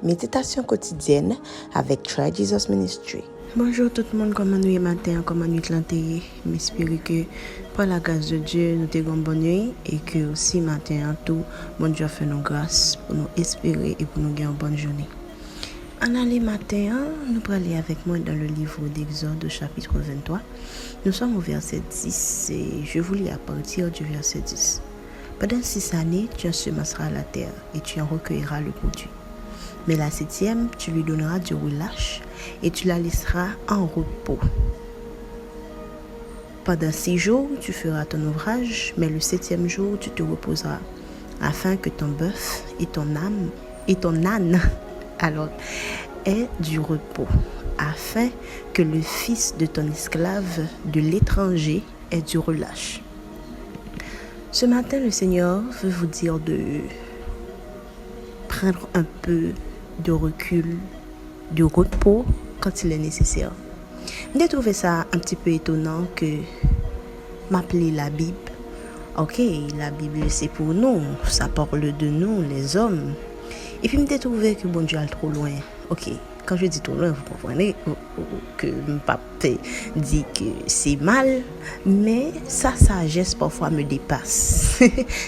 Méditation quotidienne avec Try Jesus Ministry. Bonjour tout le monde, comment nous est matin, comment nous est m'espère que par la grâce de Dieu, nous avons une bonne nuit et que aussi matin, tout, bon Dieu fait nos grâces pour nous espérer et pour nous gagner une bonne journée. En aller matin, nous allons aller avec moi dans le livre d'Exode au chapitre 23. Nous sommes au verset 10 et je vous lis à partir du verset 10. Pendant 6 années, tu ensemenceras la terre et tu en recueilleras le produit. Mais la 7e, tu lui donneras du relâche et tu la laisseras en repos. Pendant 6 jours, tu feras ton ouvrage, mais le 7e jour, tu te reposeras, afin que ton bœuf et ton âne alors aient du repos, afin que le fils de ton esclave de l'étranger ait du relâche. Ce matin, le Seigneur veut vous dire de prendre un peu de recul, de repos quand il est nécessaire. J'ai trouvé ça un petit peu étonnant que m'appeler la Bible. Ok, la Bible c'est pour nous, ça parle de nous, les hommes. Et puis j'ai trouvé que bon Dieu est trop loin. Ok, quand je dis trop loin, vous comprenez que mon papa dit que c'est mal, mais sa sagesse parfois me dépasse.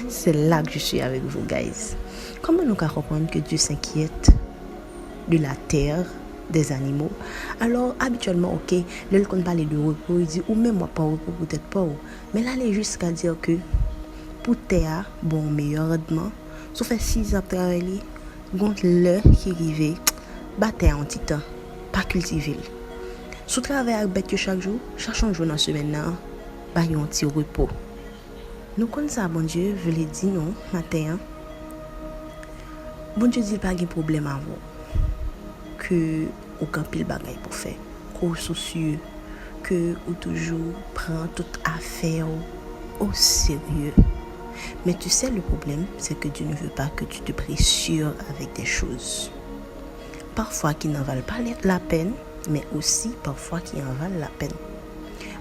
C'est là que je suis avec vous, guys. Comment nous pouvons comprendre que Dieu s'inquiète de la terre, des animaux? Alors, habituellement, ok, là, quand on parle de repos, il dit, ou même moi pas repos, peut-être pas. Mais là, il est jusqu'à dire que pour terre, bon, meilleur rendement, ça fait 6 ans de travail, quand l'heure qui arrive, battre en petit temps, pas cultiver. Sous travail avec bête chaque jour dans la semaine, bah, il y a un petit repos. Nous connaissons ça, bon Dieu, je l'ai dit, non, matin. Bon Dieu dit pas de problème avant que aucun pile bagaille pour faire, qu'au soucieux, que ou toujours prend toute affaire au sérieux. Mais tu sais le problème, c'est que Dieu ne veut pas que tu te pressures avec des choses. Parfois qui n'en valent pas la peine, mais aussi parfois qui en valent la peine.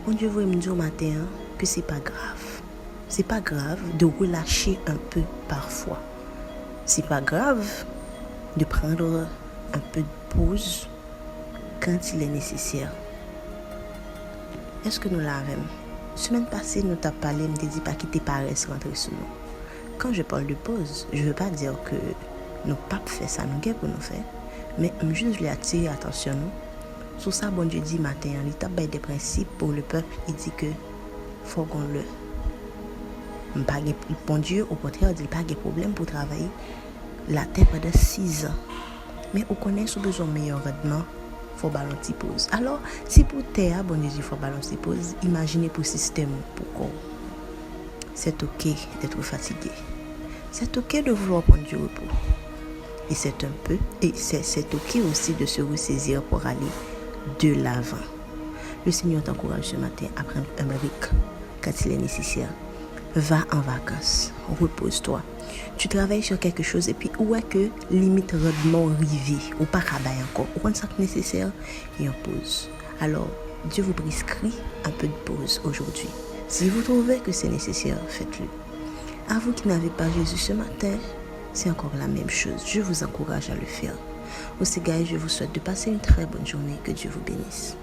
Mon Dieu veut me dire au matin que c'est pas grave. C'est pas grave de relâcher un peu parfois. C'est pas grave de prendre un peu de pause quand il est nécessaire. Est-ce que nous l'avons? Semaine passée, nous t'avons parlé, nous t'avons dit pas quitter paresse rentrer sur nous. Quand je parle de pause, je ne veux pas dire que nous pas faire ça, nous pour nous faire, mais juste lui attirer attention nous. Sur ça, bon Dieu dit matin, il t'a des principes pour le peuple, il dit que faut qu'on le. Bon Dieu, au contraire, il n'y a pas de problème pour travailler la terre pendant 6 ans. Mais on connaît sous besoin de meilleur rendement, il faut balancer pause. Alors, si pour terre, bon Dieu, il faut balancer pause, imaginez pour le système, pourquoi. C'est ok d'être fatigué. C'est ok de vouloir prendre du repos. Et c'est ok aussi de se ressaisir pour aller de l'avant. Le Seigneur t'encourage ce matin à prendre un break quand il est nécessaire. Va en vacances, repose-toi. Tu travailles sur quelque chose et puis où est que limite rendement arrivé ou pas travailler encore. Ou quand c'est nécessaire et en pause. Alors, Dieu vous prescrit un peu de pause aujourd'hui. Si vous trouvez que c'est nécessaire, faites-le. À vous qui n'avez pas Jésus ce matin, c'est encore la même chose. Je vous encourage à le faire. Aussi, guys, je vous souhaite de passer une très bonne journée. Que Dieu vous bénisse.